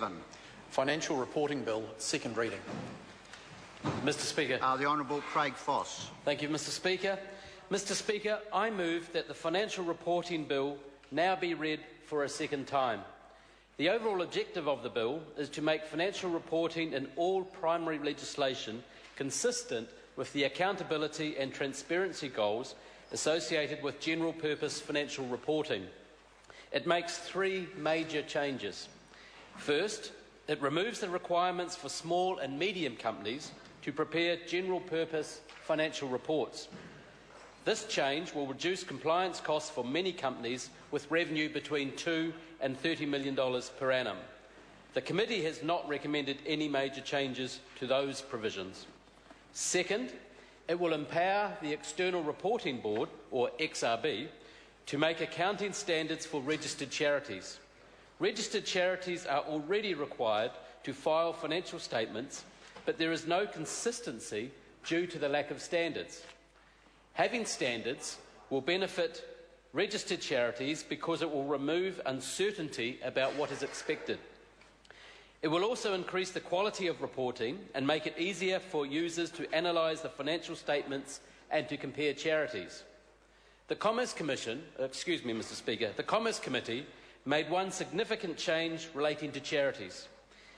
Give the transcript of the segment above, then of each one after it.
Strickland. Financial Reporting Bill, second reading. Mr. Speaker. The Honourable Craig Foss. Thank you, Mr. Speaker. Mr. Speaker, I move that the Financial Reporting Bill now be read for a second time. The overall objective of the bill is to make financial reporting in all primary legislation consistent with the accountability and transparency goals associated with general-purpose financial reporting. It makes three major changes. First, it removes the requirements for small and medium companies to prepare general-purpose financial reports. This change will reduce compliance costs for many companies with revenue between $2 and $30 million per annum. The committee has not recommended any major changes to those provisions. Second, it will empower the External Reporting Board, or XRB, to make accounting standards for registered charities. Registered charities are already required to file financial statements, but there is no consistency due to the lack of standards. Having standards will benefit registered charities because it will remove uncertainty about what is expected. It will also increase the quality of reporting and make it easier for users to analyse the financial statements and to compare charities. The Commerce Committee made one significant change relating to charities.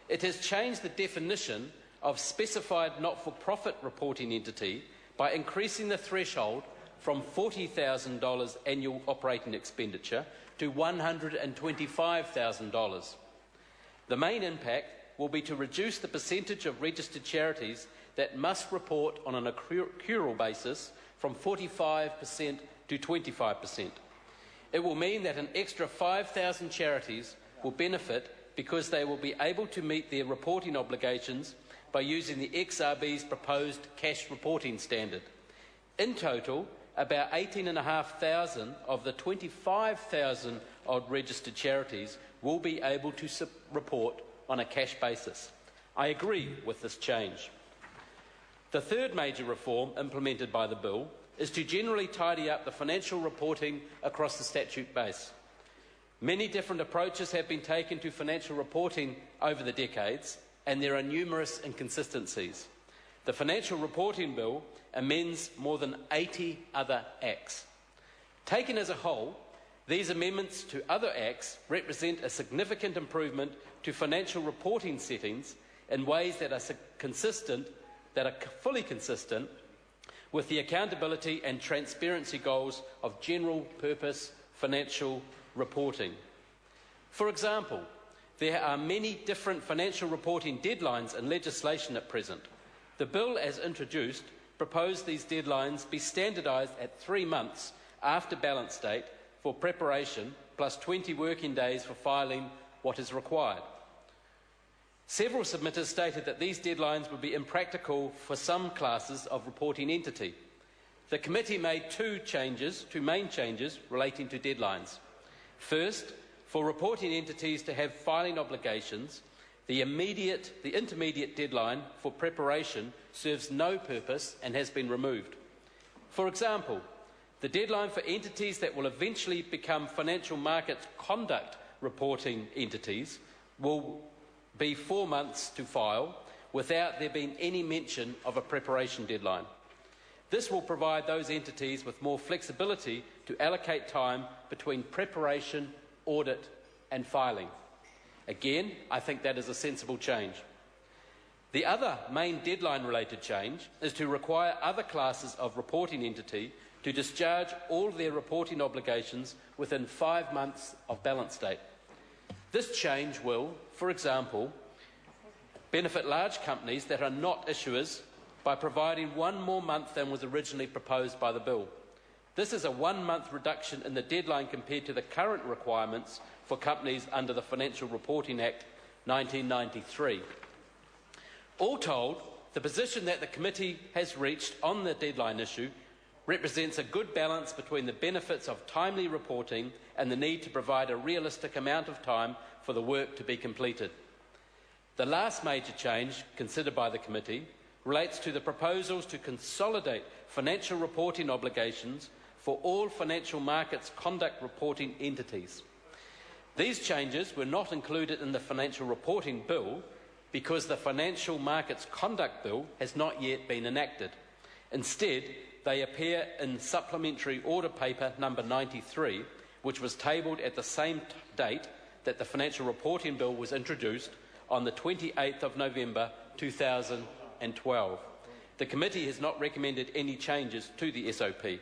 It has changed the definition of specified not-for-profit reporting entity by increasing the threshold from $40,000 annual operating expenditure to $125,000. The main impact will be to reduce the percentage of registered charities that must report on an accrual basis from 45% to 25%. It will mean that an extra 5,000 charities will benefit because they will be able to meet their reporting obligations by using the XRB's proposed cash reporting standard. In total, about 18,500 of the 25,000 odd registered charities will be able to report on a cash basis. I agree with this change. The third major reform implemented by the bill is to generally tidy up the financial reporting across the statute base. Many different approaches have been taken to financial reporting over the decades, and there are numerous inconsistencies. The Financial Reporting Bill amends more than 80 other acts. Taken as a whole, these amendments to other acts represent a significant improvement to financial reporting settings in ways that are fully consistent with the accountability and transparency goals of general-purpose financial reporting. For example, there are many different financial reporting deadlines in legislation at present. The bill, as introduced, proposed these deadlines be standardised at 3 months after balance date for preparation, plus 20 working days for filing what is required. Several submitters stated that these deadlines would be impractical for some classes of reporting entity. The committee made two main changes relating to deadlines. First, for reporting entities to have filing obligations, the intermediate deadline for preparation serves no purpose and has been removed. For example, the deadline for entities that will eventually become financial markets conduct reporting entities will be 4 months to file without there being any mention of a preparation deadline. This will provide those entities with more flexibility to allocate time between preparation, audit and filing. Again, I think that is a sensible change. The other main deadline-related change is to require other classes of reporting entity to discharge all their reporting obligations within 5 months of balance date. This change will, for example, benefit large companies that are not issuers by providing 1 more month than was originally proposed by the bill. This is a 1-month reduction in the deadline compared to the current requirements for companies under the Financial Reporting Act 1993. All told, the position that the committee has reached on the deadline issue represents a good balance between the benefits of timely reporting and the need to provide a realistic amount of time for the work to be completed. The last major change considered by the committee relates to the proposals to consolidate financial reporting obligations for all financial markets conduct reporting entities. These changes were not included in the Financial Reporting Bill because the Financial Markets Conduct Bill has not yet been enacted. Instead, they appear in Supplementary Order Paper number 93, which was tabled at the same date that the Financial Reporting Bill was introduced on the 28th of November 2012. The committee has not recommended any changes to the SOP.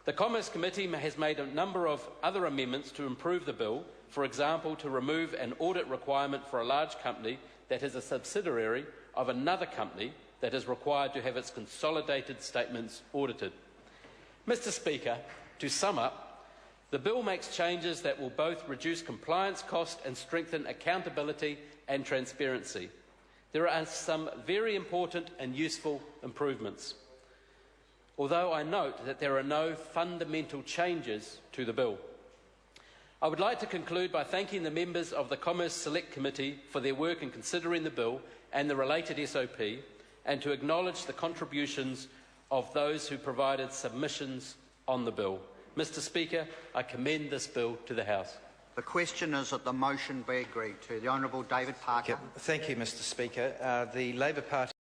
The Commerce Committee has made a number of other amendments to improve the bill, for example, to remove an audit requirement for a large company that is a subsidiary of another company that is required to have its consolidated statements audited. Mr. Speaker, to sum up, the bill makes changes that will both reduce compliance costs and strengthen accountability and transparency. There are some very important and useful improvements, although I note that there are no fundamental changes to the bill. I would like to conclude by thanking the members of the Commerce Select Committee for their work in considering the bill and the related SOP, and to acknowledge the contributions of those who provided submissions on the bill. Mr. Speaker, I commend this bill to the House. The question is that the motion be agreed to. The Honourable David Parker. Thank you, Mr. Speaker. The Labour Party